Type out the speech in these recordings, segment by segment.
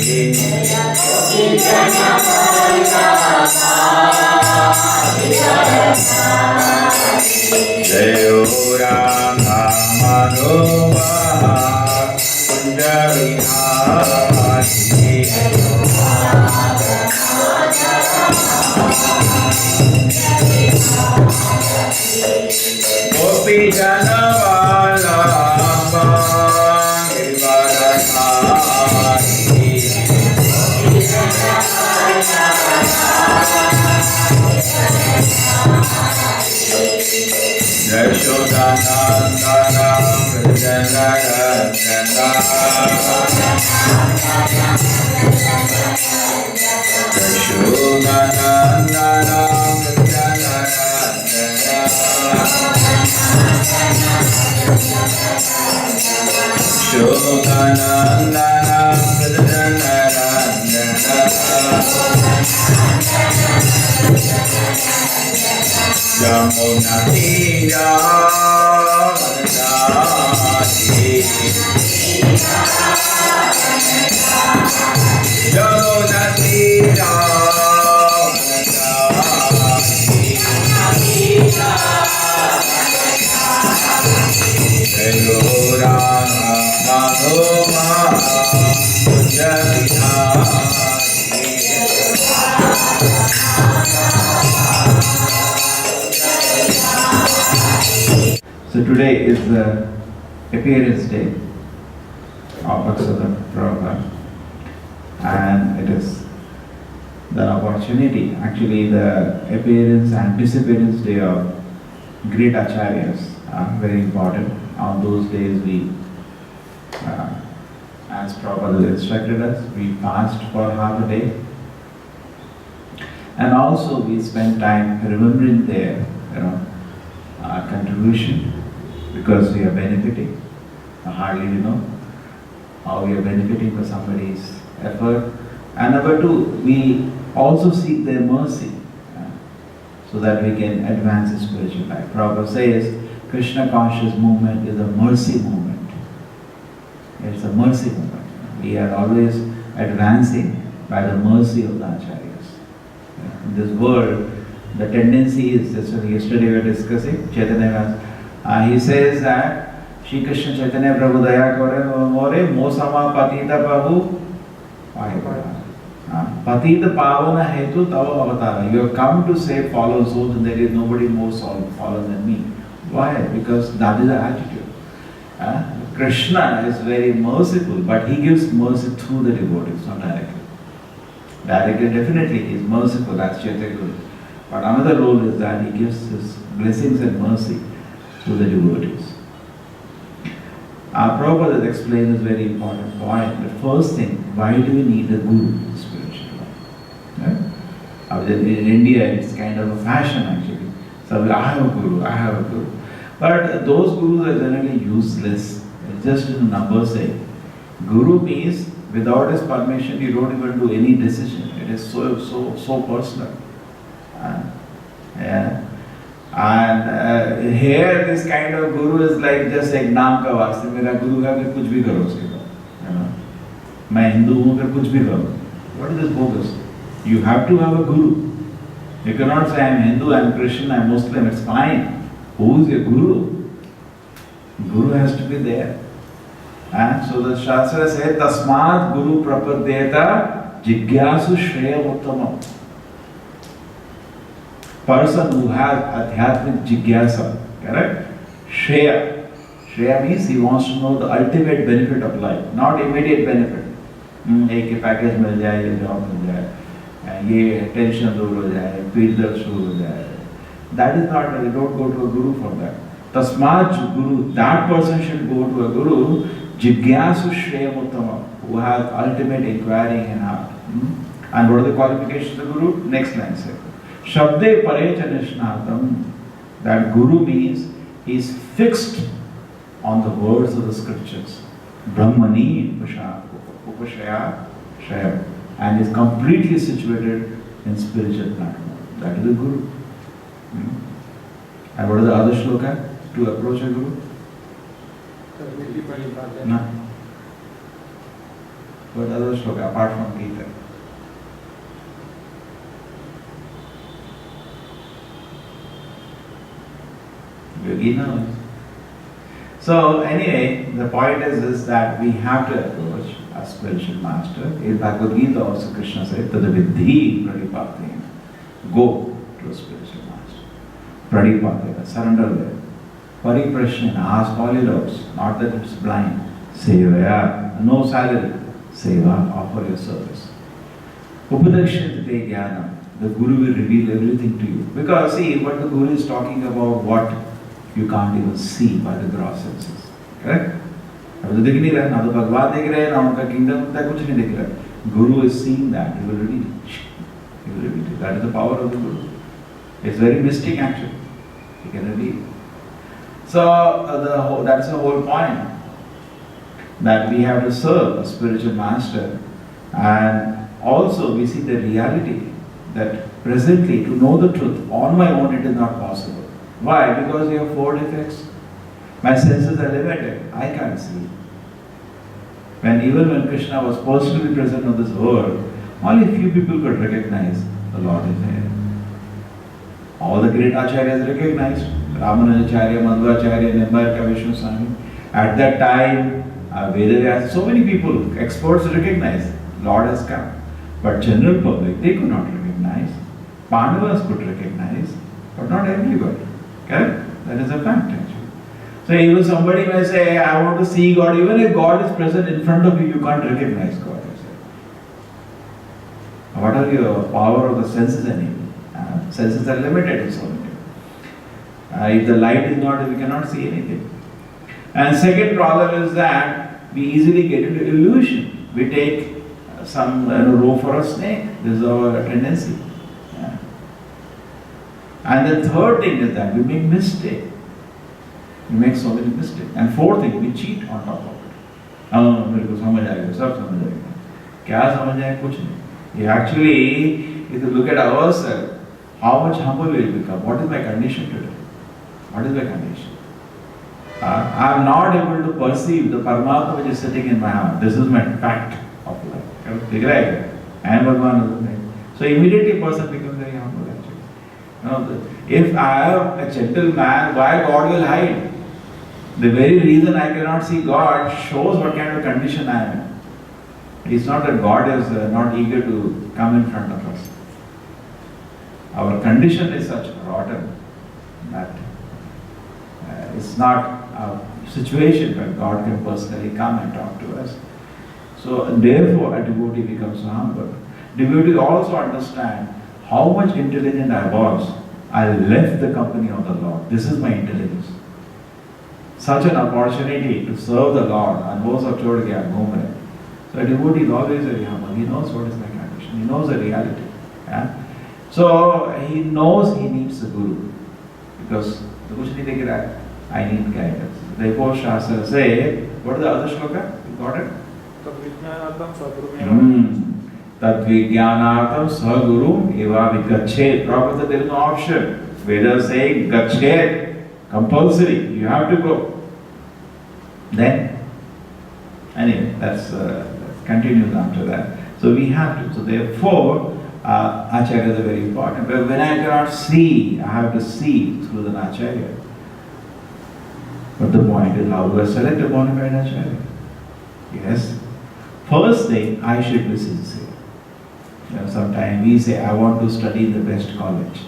Jayo Rama Madhova Kunja Vihari Gopi Jana Vallabha Giridhari Yashodanandana Vrijanarajana Yashodanandana Vrijanarajana Yashodanandana Vrijanarajana Yamuna Tira Vadati Yamuna Tira Vadati Jayo Rama Madhova Kunja So today is the appearance day of Bhaktisiddhanta Prabhupada, and it is the opportunity, actually the appearance and disappearance day of great acharyas are very important. On those days we, as Prabhupada instructed us, we fast for half a day, and also we spend time remembering their contribution, because we are benefiting. Hardly how we are benefiting for somebody's effort. And number two, we also seek their mercy so that we can advance in spiritual life. Prabhupada says Krishna conscious movement is a mercy movement. It's a mercy movement. We are always advancing by the mercy of the acharyas. In this world, the tendency is, that's what yesterday we were discussing, Chaitanya, he says that Shri Krishna Chaitanya Prabhu Daya Kore Mosama Patita Prabhu Patita Pavana Hetu Tava Avatara. You have come to save fallen souls and there is nobody more fallen than me. Why? Because that is the attitude. Krishna is very merciful, but he gives mercy through the devotees, not directly. Directly, definitely, he is merciful, as Chaitanya Guru. But another role is that he gives his blessings and mercy to the devotees. Prabhupada has explained this very important point. The first thing, why do we need a guru in spiritual life? In India, it's kind of a fashion actually. So I have a guru, I have a guru. But those gurus are generally useless. It's just in numbers sake. Guru means without his permission, you don't even do any decision. It is so personal. And here this kind of guru is like just एक नाम का वास्ते मेरा गुरु है फिर कुछ भी करो उसके बाद, मैं हिंदू हूँ फिर कुछ भी करो. What is this bogus? You have to have a guru. You cannot say I am Hindu, I am Christian, I am Muslim. It's fine. Who is your guru? Guru has to be there. And so the Shastra says Tasmat Guru Prapadyeta Jigyasu Shreya Uttamam. Person who has adhyatmic jigyasa, correct? Shreya. Shreya means he wants to know the ultimate benefit of life, not immediate benefit. एक package मिल जाए, ये job मिल जाए, ये tension दूर हो जाए, पीठ दर्द शुरू हो जाए. That is not, you don't go to a guru for that. Tasmat Guru, that person should go to a guru, Jigyasu Shreya Uttama, who has ultimate inquiry in heart. And what are the qualifications of the guru? Next line says. Shabde Parecha Nishnatam, that guru means he is fixed on the words of the scriptures. Brahmani Upashaya Shaya, and is completely situated in spiritual platform. That is the guru. And what are the other shloka to approach a guru? No. What other shloka apart from Gita? Yogi knows. So anyway, the point is that we have to approach a spiritual master. In Bhagavad Gita also Krishna said, Tadavidhi Pradipatena. Go to a spiritual master. Pradipatena, surrender there. Pariprashna, ask all your doubts, not that it's blind. Sevaya, no salary. Seva, offer your service. Upadakshate jnana, the Guru will reveal everything to you. Because see, what the Guru is talking about, what you can't even see by the gross senses. Correct? अब तो दिख नहीं रहा, ना तो भगवान दिख रहे हैं, ना उनका kingdom होता है, कुछ नहीं दिख रहा. Guru is seeing that, he will reveal it. He will reveal it. That is the power of the Guru. It's very mystic actually. He can reveal. So that's the whole point. That we have to serve a spiritual master, and also we see the reality that presently to know the truth on my own it is not possible. Why? Because you have four defects. My senses are limited. I can't see. Even when Krishna was personally present on this world, only few people could recognize the Lord is there. All the great acharyas recognized. Ramanujacharya, Madhvacharya, Nimbarka, Vishnu Swami. At that time, Vedavyasa, so many people, experts recognized Lord has come. But general public, they could not recognize. Pandavas could recognize, but not everybody. Correct? That is a fact actually. So even somebody may say, I want to see God. Even if God is present in front of you, you can't recognize God. What are your power of the senses anyway? Senses are limited in so many. If the light is not, we cannot see anything. And second problem is that we easily get into illusion. We take some rope for a snake. This is our tendency. Yeah. And the third thing is that we make mistake. We make so many mistakes. And fourth thing, we cheat on top of it. मेरे को समझ आएगा, सब समझ आएगा. क्या समझ आएगा? कुछ नहीं. Actually, if you look at ourselves, how much humble will we become? What is my condition today? What is my condition? I am not able to perceive the Paramatma which is sitting in my heart. This is my fact of life. And Bhagavan. So immediately a person becomes very humble actually. If I am a gentle man, why God will hide? The very reason I cannot see God shows what kind of condition I am in. It's not that God is not eager to come in front of us. Our condition is such rotten that it's not a situation where God can personally come and talk to us. So therefore a devotee becomes so humble. Devotee also understand how much intelligent I was. I left the company of the Lord. This is my intelligence. Such an opportunity to serve the Lord. So a devotee is always very humble. He knows what is my condition. He knows the reality. Yeah? So he knows he needs the Guru. Because I need guidance. Therefore Shastra say, what is the other shloka? You got it? Tadvijnanatam sagurum eva vigachet. Prabhupada, there is no option. Vedas say gachet, compulsory. You have to go. Then, anyway, that's continues after that. So we have to. So therefore, acharyas are very important. But when I cannot see, I have to see through the acharya. But the point is, how do I select a bona fide acharya? Yes. First thing, I should be sincere. Sometimes we say, I want to study in the best college.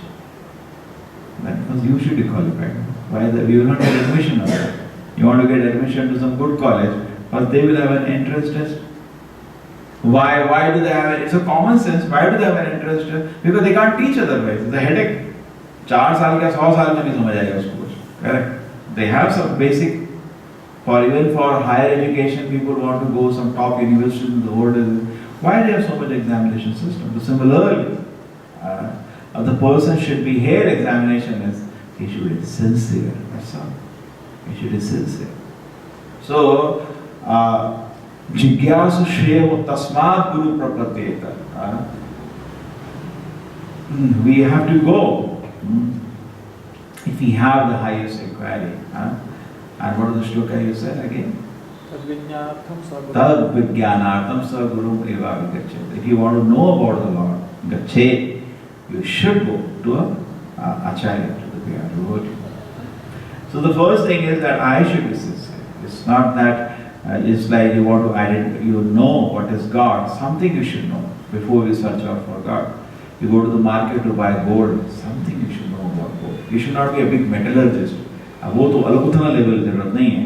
Because you should be qualified. Why? We will not get admission on that. You want to get admission to some good college, but they will have an entrance test. Why do they have it? It's a common sense. Why do they have an entrance test? Because they can't teach otherwise. It's a headache. 4 साल का 100 साल में नहीं समझ आएगा उसको कुछ. Correct? They have some basic. Even for higher education, people want to go some top universities in the world. Why do they have so much examination system? So similarly, the person should be here. Examination is he should be sincere. That's all. He should be sincere. So, jigyasu shreya tasmat guru prapadyeta. We have to go if we have the highest inquiry. And what is the shloka you said again? Tad vijnanartham sa guru eva vigacchate. If you want to know about the Lord, gache, you should go to a acharya, to the devotee. So the first thing is that I should be sincere. It's not that it's like you want to identify, you know what is God. Something you should know before you search out for God. You go to the market to buy gold, something you should know about gold. You should not be a big metallurgist. अब वो तो अलग उतना level जरूरत नहीं है.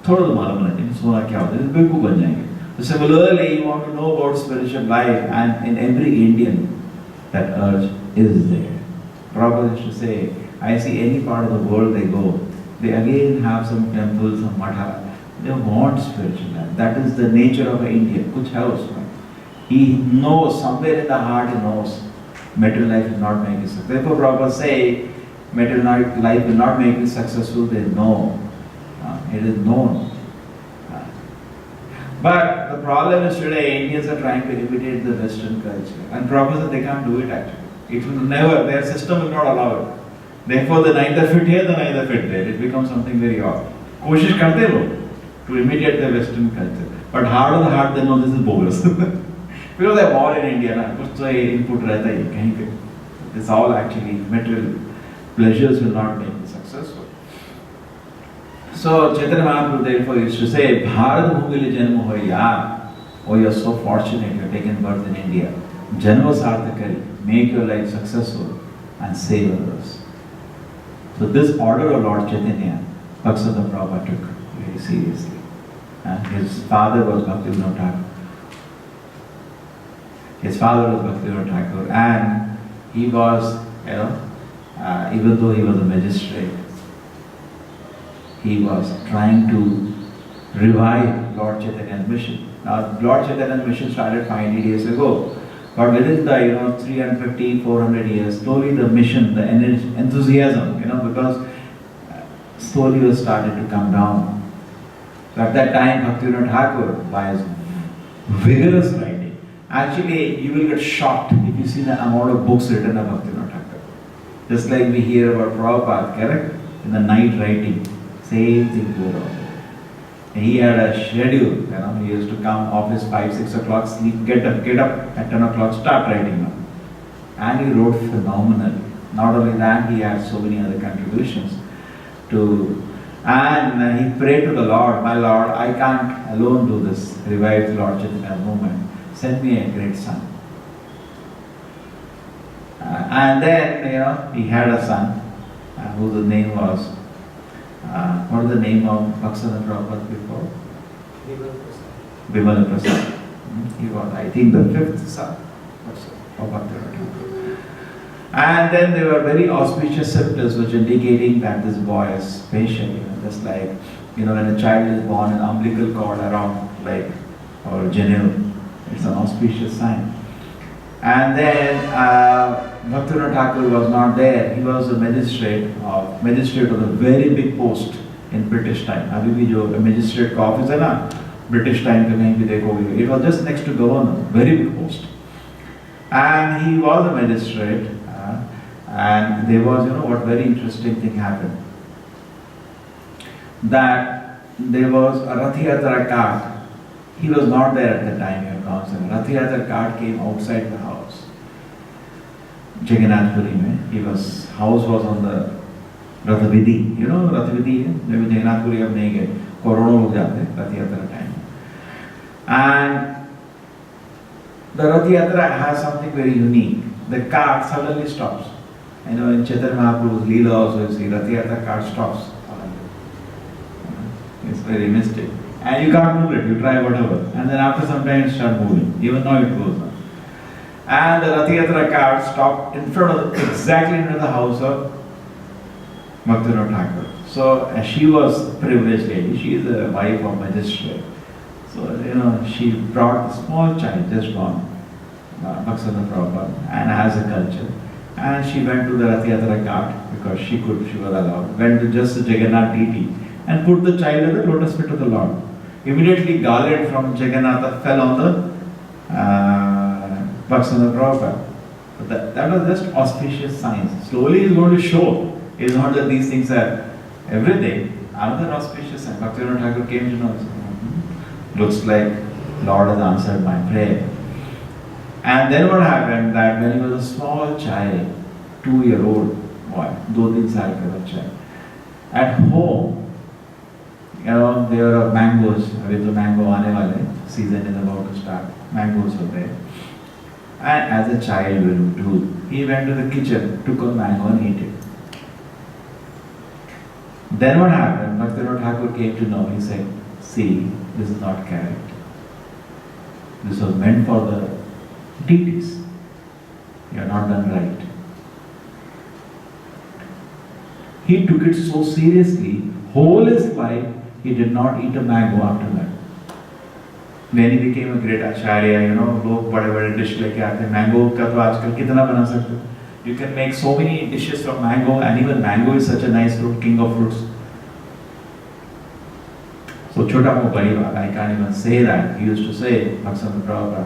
थोड़ा तो मालूम होना चाहिए सोना क्या होता है, बिल्कुल बन जाएंगे. So similarly, you want to know about spiritual life, and in every Indian, that urge is there. Prabhupada used to say, I see any part of the world they go, they again have some temples, some matha. They want spiritual life. That is the nature of an Indian. Kuch hai usme. He knows, somewhere in the heart he knows, material life will not make you successful. Therefore Prabhupada say, material life will not make you successful. They know. It is known. But the problem is today, Indians are trying to imitate the Western culture. And Prabhupada said they can't do it actually. It will never, their system will not allow it. Therefore they neither fit here, they neither fit there. It becomes something very odd. कोशिश करते लोग to imitate the Western culture. But heart of the heart they know this is bogus. Because they are born in India, ना कुछ तो input रहता ही कहीं पे. It's all actually material pleasures will not make you successful. So Chaitanya Mahaprabhu therefore used to say, Bharat Bhumile Janma Hoya. Oh, you are so fortunate, you have taken birth in India. Janma Sarthakari, make your life successful and save others. So this order of Lord Chaitanya, Bhaktisiddhanta Prabhupada took very seriously. And his father was Bhaktisidhanta Thakur. His father was Bhaktisidhanta Thakur, and he was, even though he was a magistrate, he was trying to revive Lord Chaitanya's mission. Now, Lord Chaitanya's mission started 500 years ago, but within the 350, 400 years, slowly the mission, the energy, enthusiasm, because slowly was started to come down. So at that time, Bhaktisidhanta Thakur, by his vigorous writing, actually you will get shocked if you see the amount of books written by Bhaktisidhanta Thakur. Just like we hear about Prabhupada, correct? In the night writing, same thing goes on. He had a schedule, he used to come office 5, 6 o'clock, sleep, get up at 10 o'clock, start writing now. And he wrote phenomenally. Not only that, he had so many other contributions and he prayed to the Lord, my Lord, I can't alone do this, revive the Lord Chaitanya's movement. Send me a great son. And then, he had a son, whose name was, what was the name of Bhaktisiddhanta Prabhupada before? Bimala Prasad. He was, I think, the fifth son of Bhaktivedanta Thakur. And then there were very auspicious symptoms which indicating that this boy is special. Just like, when a child is born, an umbilical cord around leg or genital, it's an auspicious sign. And then Bhaktivedanta Thakur was not there. He was a magistrate of a very big post in British time. अभी भी जो magistrate का office है ना, British time पे कहीं भी देखोगे, it was just next to governor, very big post. And he was a magistrate, and there was, what very interesting thing happened. That there was a Rath Yatra cart. He was not there at the time, your counsel. Rath Yatra cart came outside the house. Jagannath Puri mein. His house was on the Rath Vidhi. You know Rath Vidhi? Maybe Jagannath Puri ab nahi gaye. Korono log jate Rath Yatra time. And the Rath Yatra has something very unique. The cart suddenly stops. In Chaitanya Mahaprabhu's Leela also you see Rath Yatra cart stops. It's very mystic. And you can't move it, you try whatever. And then after some time it starts moving, even though it goes on. And the Rath Yatra cart stopped exactly near the house of Bhaktivedanta Thakur. So she was a privileged lady, she is a wife of magistrate. So, she brought a small child, just born, Bhaktisiddhanta Prabhupada, and has a culture. And she went to the Rath Yatra cart because she was allowed. Went to just the Jagannath deity and put the child at the lotus feet of the Lord. Immediately garland from Jagannatha fell on the Bhaktisiddhanta Prabhupada. But that was just auspicious signs. Slowly he is going to show. It is not that these things are everything. Another auspicious sign. Bhaktivedanta Thakur came to know. looks like Lord has answered my prayer. And then what happened that when he was a small child, 2-year-old boy, 2-3 साल का बच्चा, at home, there are mangoes. अभी तो mango आने वाले, season is about to start. Mangoes होते हैं. And as a child will do, he went to the kitchen, took a mango and ate it. Then what happened? Bhaktivinoda Thakur came to know. He said, "See, this is not correct. This was meant for the deities. You have not done right." He took it so seriously. Whole his life, he did not eat a mango after that. When he became a great acharya, लोग बड़े-बड़े dish लेके आते हैं. Mango का तो आजकल कितना बना सकते हो? You can make so many dishes from mango, and even mango is such a nice fruit, king of fruits. So छोटा मुँह बड़ी बात. I can't even say that. He used to say, Bhaktisiddhanta Prabhupada,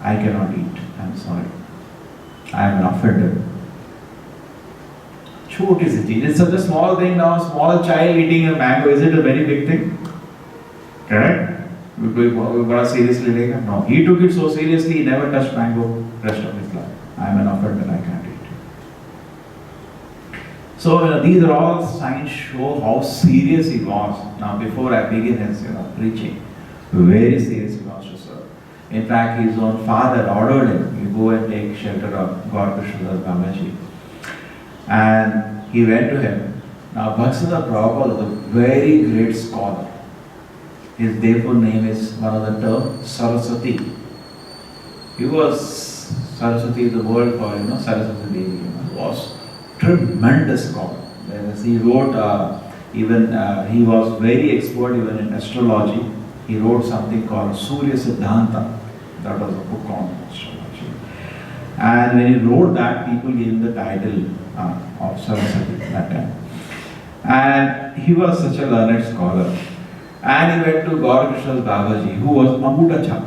I cannot eat. I'm sorry. I am an offender. छोटी सी चीज. It's such a small thing now. Small child eating a mango. Is it a very big thing? Correct? कोई बड़ा seriously लेगा? No. He took it so seriously. He never touched mango rest of his life. I am an offender. I can't eat. So these are all signs show how serious he was. Now before I begin his preaching, very serious he was to serve. In fact, his own father ordered him, you go and take shelter of Gaura-Karuna-Sakti-Vigrahaya Babaji. And he went to him. Now Bhaktisiddhanta Prabhupada was a very great scholar. His therefore name is one of the terms Saraswati. He was Saraswati is the word for Sarasvati-devi. He was tremendous scholar. He wrote he was very expert even in astrology. He wrote something called Surya-Siddhanta. That was a book on astrology. And when he wrote that, people gave him the title of Saraswati that time. And he was such a learned scholar. And he went to Gaura-Krishna's Babaji, who was Mamutacha.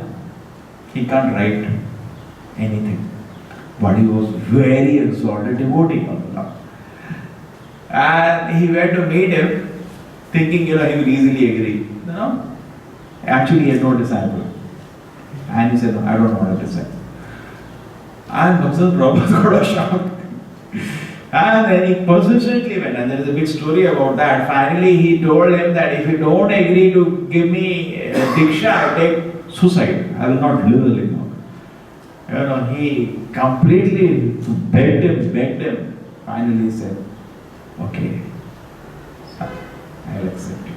He can't write anything. But he was very exalted devotee of Allah. And he went to meet him, thinking he will easily agree. Actually he had no disciple. And he said, "No, I don't want a disciple." And Bhaktisiddhanta Prabhupada got a shock. And then he persistently went, and there is a big story about that. Finally he told him that if you don't agree to give me diksha, I take suicide. I will not live anymore. He completely begged him. Finally he said, "Okay, I will accept you."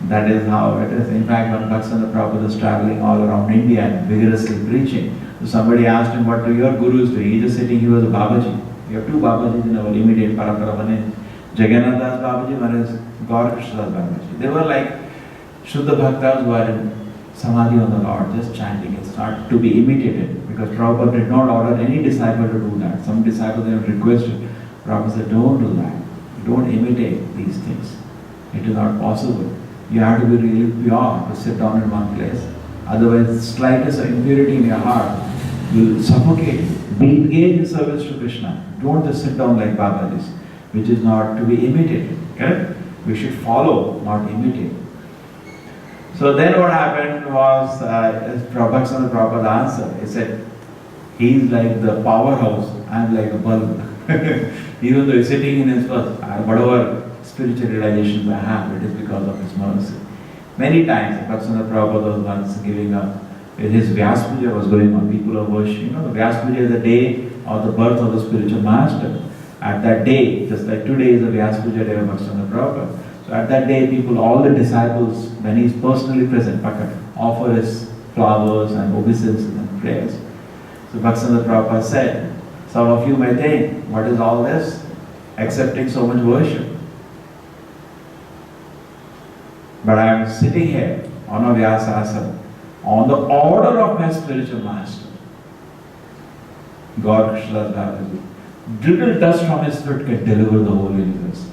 That is how it is. In fact, when Bhaktisiddhanta Prabhupada is traveling all around India and vigorously preaching, somebody asked him, "What do your gurus do?" He just sitting, he was a Babaji. We have 2 Babajis in our immediate parampara. One is Jagannath Das Babaji, one is Gaura-Krishna Das Babaji. They were like Shuddha Bhaktas who are in Samadhi on the Lord, just chanting. It's not to be imitated, because Prabhupada did not order any disciple to do that. Some disciples they have requested. Prabhupada said, "Don't do that. Don't imitate these things. It is not possible. You have to be really pure to sit down in one place. Otherwise, the slightest impurity in your heart will suffocate you. Be engaged in service to Krishna. Don't just sit down like Babajis, which is not to be imitated. Correct? We should follow, not imitate." So then what happened was, Bhaktisiddhanta Prabhupada answered. He said, "He is like the powerhouse, I am like a bulb." Even though he is sitting in his first, whatever spiritual realizations I have, it is because of his mercy. Many times, Bhaktisiddhanta Prabhupada was once giving up. His Vyas Puja was going on, people are worshipping. The Vyas Puja is the day of the birth of the spiritual master. At that day, just like today is the Vyas Puja day of Bhaktisiddhanta Prabhupada. So at that day, people, all the disciples, when he is personally present, offer his flowers and obeisances and prayers. So Bhaktisiddhanta Prabhupada said, "Some of you may think, what is all this? Accepting so much worship. But I am sitting here on a Vyasasana, on the order of my spiritual master, Gaura-Krishna Babaji. Little dust from his foot can deliver the whole universe."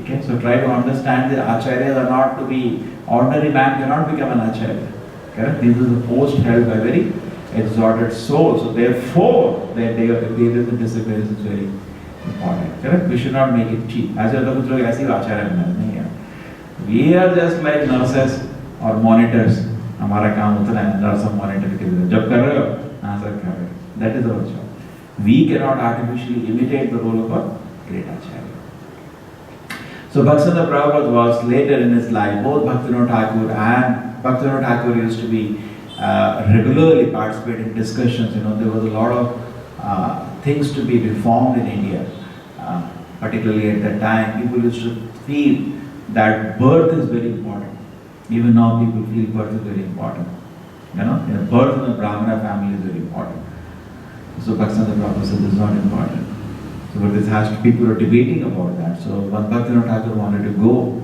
Okay? So try to understand the acharyas are not to be ordinary man cannot become an acharya. Correct? This is a post held by very exalted souls. So therefore, their discipline is very important. Correct? We should not make it cheap. As you look at acharya, we are just like nurses or monitors. हमारा काम उतना है, there are some monitors के लिए जब कर रहे हो हाँ सर कर रहे हो. That is our job. We cannot artificially imitate the role of a great acharya. So Bhaktisiddhanta Prabhupada was later in his life, both Bhaktivinoda Thakur and Bhaktivinoda Thakur used to be regularly participate in discussions. There was a lot of things to be reformed in India. Particularly at that time, people used to feel that birth is very important. Even now people feel birth is very important. Birth in a Brahmana family is very important. So Bhaktisiddhanta Prabhupada said this is not important. So but this has to, people are debating about that. So when Bhaktivinoda Thakur wanted to go,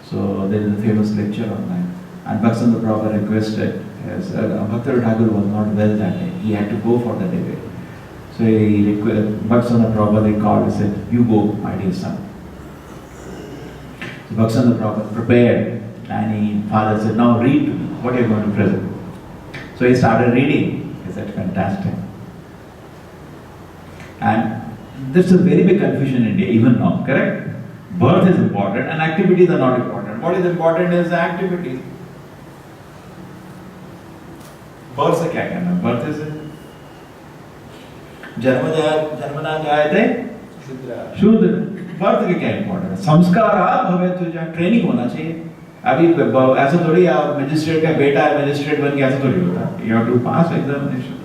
so there is a famous lecture on that. And Bhaktisiddhanta Prabhupada requested, Bhaktivinoda Thakur was not well that day. He had to go for the debate. So Bhaktisiddhanta Prabhupada called and said, you go, my dear son. So Bhaktisiddhanta Prabhupada prepared and father said, now read to me what you are going to present. So he started reading. He said, fantastic. And there's a very big confusion in India, even now, correct? Birth is important and activities are not important. What is important is the activity. Birth से क्या करना? Birth is जन्मना जायते शूद्र. Birth के क्या important है? संस्कारात् भवेत्, training होना चाहिए. अभी ऐसा थोड़ी आप मजिस्ट्रेट का बेटा है, मजिस्ट्रेट बन के ऐसा थोड़ी होता है. You have to pass examination.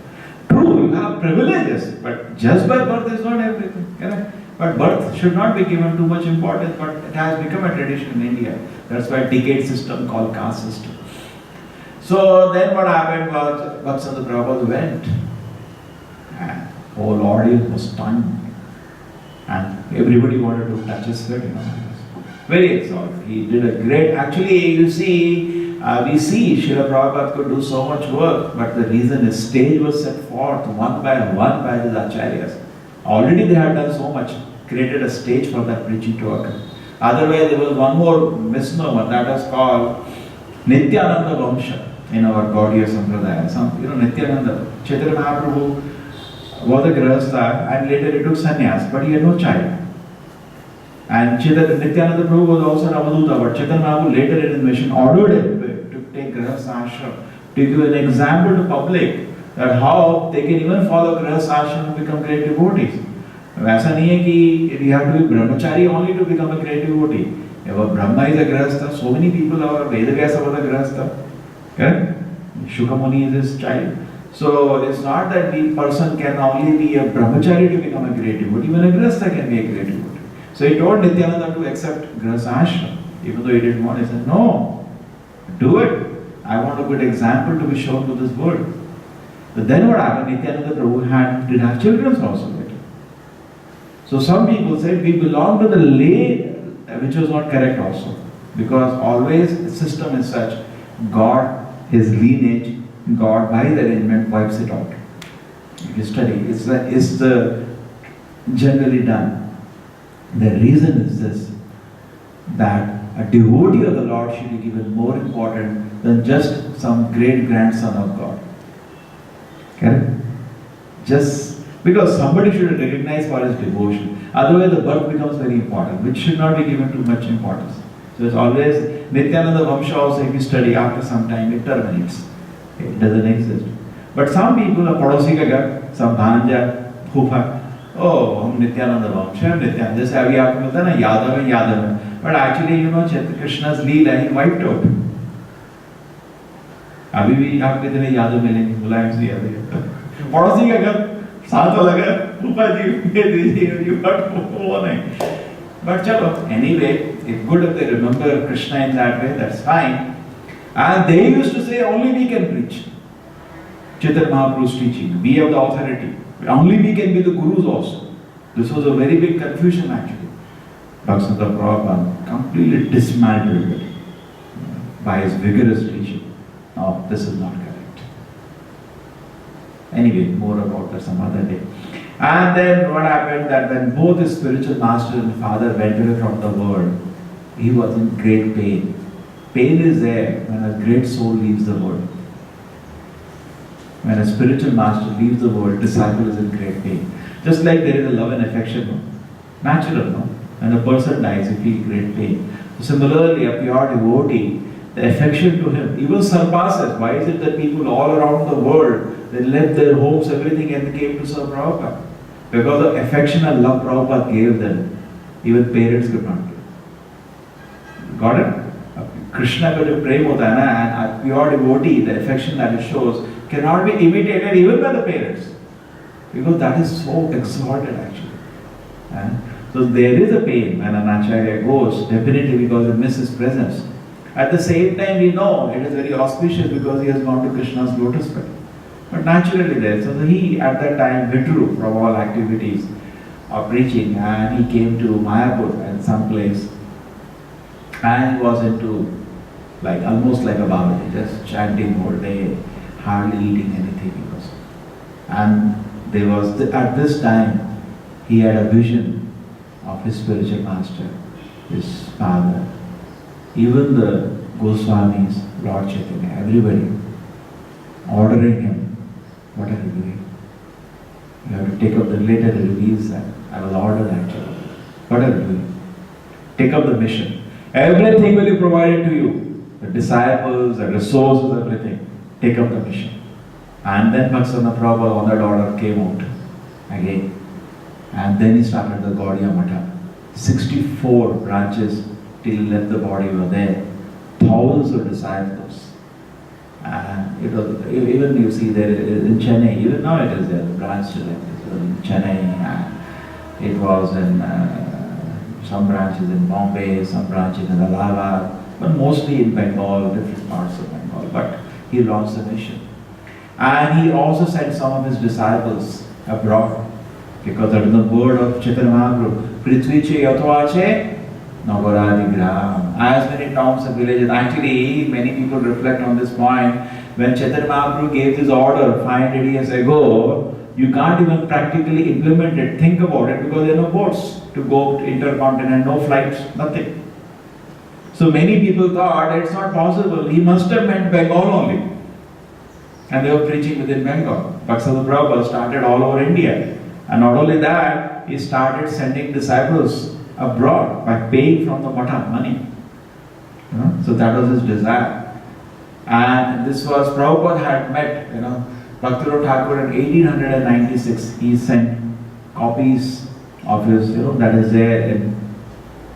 True, you have privileges, but just by birth is not everything. Correct? But birth should not be given too much importance, but it has become a tradition in India. That's why decade system called caste system. So then what happened was Bhaktisiddhanta Prabhupada went and whole audience was stunned and everybody wanted to touch his feet. Very exalted. He did a great, actually you see, we see Srila Prabhupada could do so much work, but the reason is stage was set forth one by these acharyas. Already they had done so much, created a stage for that preaching to occur. Otherwise there was one more misnomer that was called Nityananda Vamsha in our Gaudiya Sampradaya. Nityananda, Chaitanya Mahaprabhu was a grihastha and later he took sannyas, but he had no child. And Nityananda Prabhu was also an avaduta, but Chaitanya Mahaprabhu later in his mission ordered him to take grihastha ashram, to give an example to public that how they can even follow grihastha ashram and become great devotees. ऐसा नहीं है कि you have to be brahmachari only to become a great devotee. If a Brahma is a grihastha, so many people are Vedavyasa was a grihastha. Correct? Shukamuni is his child. So it's not that the person can only be a brahmachari to become a great devotee, even a grihastha can be a great devotee. So he told Nityananda to accept grihastha ashram, even though he didn't want. He said, no, do it. I want a good example to be shown to this world. But then what happened? Nityananda Prabhu did have children also later. So some people said we belong to the lay, which was not correct also. Because always the system is such, God, his lineage, God by the arrangement wipes it out. If you study, it's the generally done. The reason is this, that a devotee of the Lord should be given more important than just some great grandson of God. Correct? Just because somebody should recognize for his devotion. Otherwise the birth becomes very important, which should not be given too much importance. So it's always, Nityananda Vamsha also, if you study after some time, it terminates. It doesn't exist. But some people, a Padosi ka ghar, some bhanja, phupa, oh, हम नित्यानंद वंश है, नित्यानंद जैसे अभी आपको मिलता है ना यादव है, but actually Krishna's Leela he wiped out. अभी भी आपको इतने यादव मिलेंगे, मुलायम से यादव, पड़ोसी का घर, साथ वाला घर, ऊपर जी, ये दीजिए, you got वो नहीं. But चलो, anyway, it's good if they remember Krishna in that way, that's fine. And they used to say only we can preach. Chaitanya Mahaprabhu's teaching, we have the authority. Only we can be the gurus also. This was a very big confusion actually. Bhaktisiddhanta Prabhupada completely dismantled it by his vigorous teaching. No, this is not correct. Anyway, more about that some other day. And then what happened that when both his spiritual master and father went away from the world, he was in great pain. Pain is there when a great soul leaves the world. When a spiritual master leaves the world, disciple is in great pain. Just like there is a love and affection, no? Natural, no? When a person dies, you feel great pain. So similarly, a pure devotee, The affection to him even surpasses. Why is it that people all around the world, they left their homes, everything, and they came to serve Prabhupada? Because the affection and love Prabhupada gave them, even parents could not give. Got it? Krishna ka jo prem hota hai na, and a pure devotee, the affection that it shows, cannot be imitated even by the parents. Because that is so exalted actually. So there is a pain when an acharya goes, definitely because it misses his presence. At the same time, we know it is very auspicious because he has gone to Krishna's lotus feet. But naturally there, so he at that time withdrew from all activities of preaching and he came to Mayapur and some place and he was into almost like a Babaji, just chanting all day, hardly eating anything. And there was, at this time, he had a vision of his spiritual master, his father. Even the Goswamis, Lord Chaitanya, everybody ordering him, what are you doing? You have to take up the later reveals that I was ordered actually. What are you doing? Take up the mission. Everything will be provided to you. The disciples, the resources, everything. Take up the mission. And then Bhaktisiddhanta Prabhupada on that order came out again. And then he started the Gaudiya Matha. 64 branches till he left the body were there. Thousands of disciples. And it was, even you see there in Chennai, even now it is there, the branch still like this. It was in Chennai, it was in some branches in Bombay, some branches in Allahabad, but mostly in Bengal, different parts of Bengal. But he launched the mission. And he also sent some of his disciples abroad. Because that is the word of Chaitanya Mahaprabhu. Prithviche yatvache nagaradigram. As many towns and villages. Actually, many people reflect on this point. When Chaitanya Mahaprabhu gave this order 500 years ago, you can't even practically implement it. Think about it because there are no boats to go to intercontinent, no flights, nothing. So many people thought it's not possible. He must have meant Bengal only. And they were preaching within Bengal. Bhaktisiddhanta Prabhupada started all over India. And not only that, he started sending disciples abroad by paying from the Matha money. So that was his desire. And this was, Prabhupada had met, Bhaktivinoda Thakur in 1896. He sent copies of his, that is there, and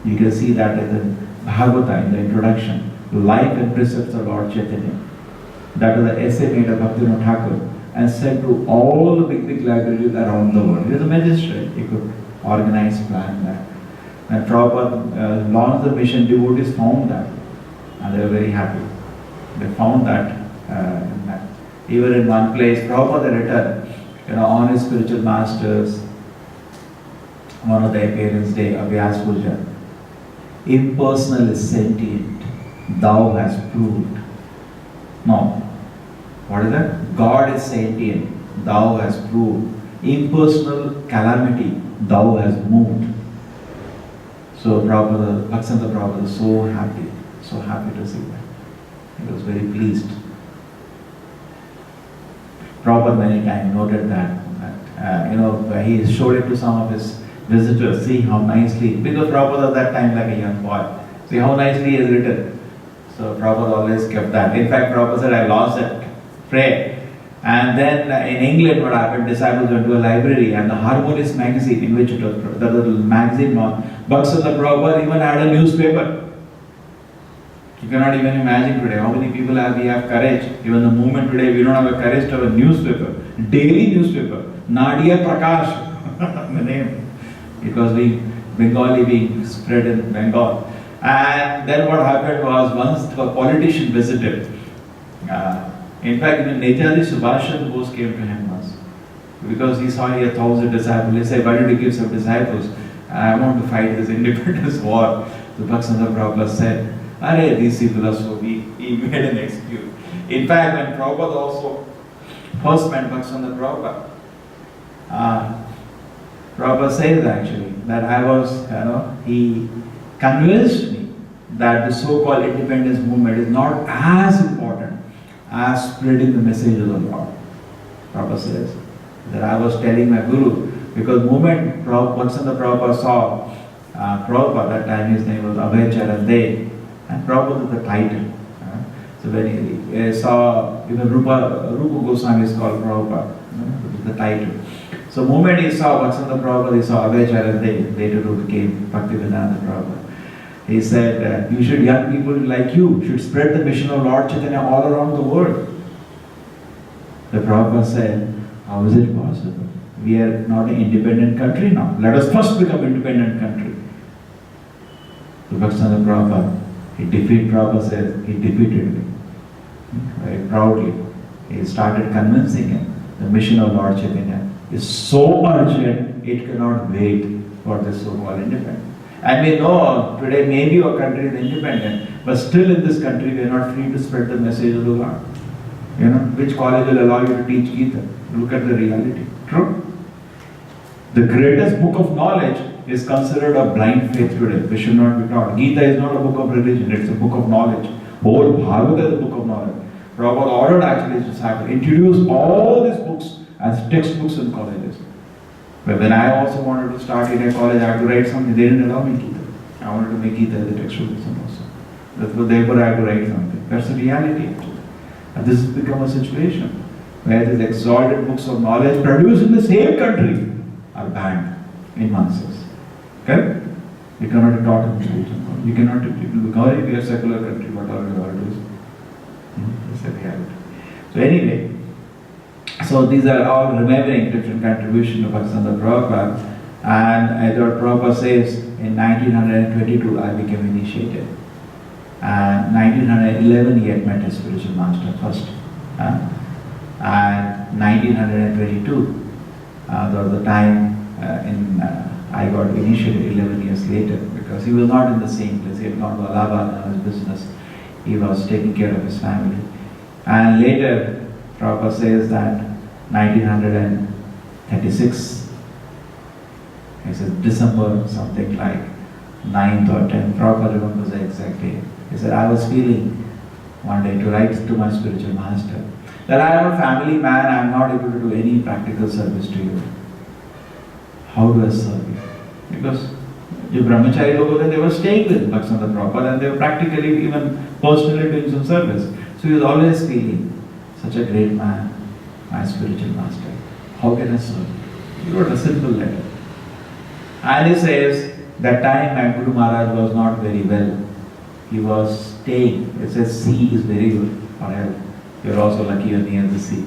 you can see that in the Bhagavata, in the introduction, Life and Precepts of Lord Chaitanya. That was the essay made of Bhaktivinoda Thakur and sent to all the big libraries around the world. He was a magistrate. He could organize, plan that. And Prabhupada launched the mission, devotees found that. And they were very happy. They found that. Even in one place, Prabhupada written, on his spiritual masters, one of the appearance day, Abhyas Puja. Impersonal is sentient, thou hast proved. No. What is that? God is sentient, thou hast proved. Impersonal calamity, thou hast moved. So Prabhupada, Bhaktisiddhanta Prabhupada is so happy to see that. He was very pleased. Prabhupada many times noted that, he showed it to some of his visitors, see how nicely, because Prabhupada at that time like a young boy, see how nicely he has written. So Prabhupada always kept that. In fact, Prabhupada said, I lost it. Pray. And then in England, what happened, disciples went to a library and the Harmonious magazine, in which it was, the magazine was, Bhaktisiddhanta Prabhupada even had a newspaper. You cannot even imagine today how many people we have courage. Even the movement today, we don't have a courage to have a newspaper, daily newspaper, Nadia Prakash, the name. It was Bengali being spread in Bengal. And then what happened was, once the politician visited, in fact, even Netaji Subhash Chandra Bose came to him once. Because he saw he had 1,000 disciples. He said, why don't you give some disciples? I want to fight this independence war. So Bhaktisiddhanta Prabhupada said, Arey, these people are so weak. He made an excuse. In fact, when Prabhupada also first met Bhaktisiddhanta Prabhupada, Prabhupada says actually that I was, he convinced me that the so-called independence movement is not as important as spreading the message of the Lord. Prabhupada says that I was telling my Guru, because the moment Bhaktisiddhanta Prabhupada saw Prabhupada, that time his name was Abhay Charan Dey, and Prabhupada was the title. So when he saw, even Rupa Goswami is called Prabhupada, the title. So the moment he saw Bhaktisiddhanta Prabhupada, he saw Abhay later who became Bhaktivedanta Prabhupada. He said, you should, young people like you, should spread the mission of Lord Chaitanya all around the world. The Prabhupada said, how is it possible? We are not an independent country now. Let us first become an independent country. So Bhaktisiddhanta Prabhupada, Prabhupada says, he defeated me. Very proudly. He started convincing him the mission of Lord Chaitanya is so urgent, it cannot wait for this so-called independence. And we know today maybe our country is independent, but still in this country we are not free to spread the message of the Lord. You know, which college will allow you to teach Gita? Look at the reality. True? The greatest book of knowledge is considered a blind faith today. We should not be taught. Gita is not a book of religion, it's a book of knowledge. Whole Bhagavata is a book of knowledge. Prabhupada ordered actually his disciples introduce all these books as textbooks in colleges. But when I also wanted to start in a college, I had to write something. They didn't allow me Gita. I wanted to make Gita as a textbook also. Therefore I had to write something. That's the reality actually. And this has become a situation where these exalted books of knowledge produced in the same country are banned in months. Okay? You cannot be taught in schools. You cannot, because we are a secular country, what are we all doing? That's the reality. So anyway, so these are all remembering different contributions of Bhaktisiddhanta Prabhupada. And as Lord Prabhupada says, in 1922 I became initiated. And 1911 he had met his spiritual master first. And 1922, there was a time I got initiated 11 years later, because he was not in the same place. He had gone to Allahabad on his business. He was taking care of his family. And later, Prabhupada says that 1936, he says December something like 9th or 10th, Prabhupada remembers the exact date. He said, I was feeling one day to write to my spiritual master that I am a family man, I am not able to do any practical service to you. How do I serve you? Because the brahmachari logo, they were staying with Bhaktisiddhanta Prabhupada and they were practically even personally doing some service. So he was always feeling, such a great man, my spiritual master. How can I serve you? He wrote a simple letter. And he says, that time my Guru Maharaj was not very well. He was staying. It says sea is very good for health. You are also lucky you're near the sea.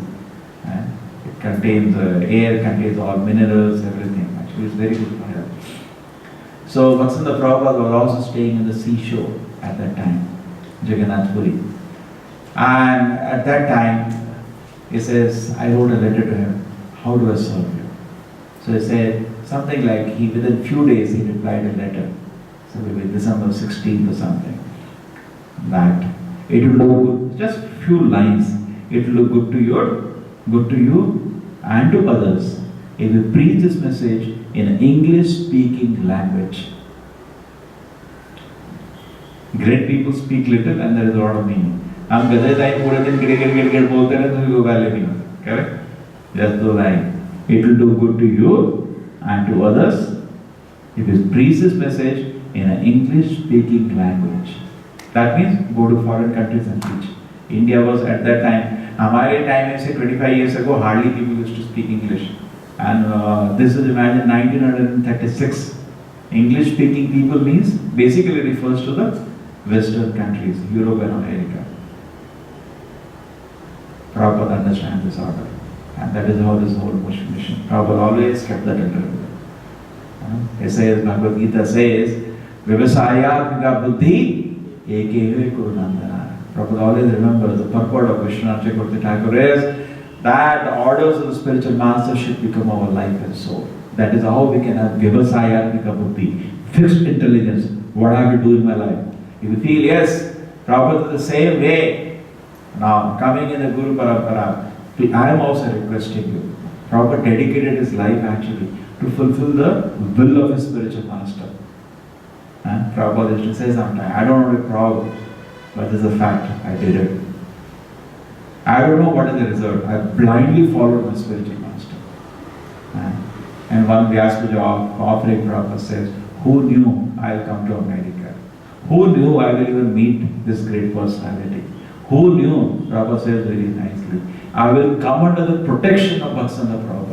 It contains, air contains all minerals, everything. Actually it's very good for health. So Bhaktisiddhanta Prabhupada was also staying in the seashore at that time, Jagannath Puri. And at that time, he says, I wrote a letter to him, how do I serve you? So he said, something like, within few days he replied a letter. So maybe December 16th or something. That it will look good, just few lines. It will look good to you and to others if you preach this message in an English-speaking language. Great people speak little and there is a lot of meaning. हम गधे time पूरे दिन गिड़ बोलते रहे तो कोई value नहीं होती. Correct? Just those lines. It will do good to you and to others if you preach this message in an English-speaking language. That means go to foreign countries and teach. India was at that time, हमारे time say 25 years ago, hardly people used to speak English. And this is, imagine, 1936. English-speaking people means, basically refers to the Western countries, Europe and America. Prabhupada understands this order. And that is how this whole mission. Prabhupada always kept that under him. He says, Bhagavad Gita says, Vivasaya buddhi ekeve kurunandana. Prabhupada always remembers the purport of Vishwanath Chakravarti Thakur is that the orders of the spiritual master should become our life and soul. That is how we can have Vivasaya buddhi, fixed intelligence. What I will do in my life. If you feel, yes, Prabhupada is the same way. Now, coming in the Guru Parampara, I am also requesting you. Prabhupada dedicated his life actually to fulfill the will of his spiritual master. And Prabhupada used to say sometimes, I don't want to be proud, but this is a fact, I did it. I don't know what is the result. I blindly followed my spiritual master. And one Vyasa offering Prabhupada says, who knew I'll come to America? Who knew I will even meet this great personality? Who knew? Prabhupada says very nicely. I will come under the protection of Bhaktisiddhanta Prabhupada.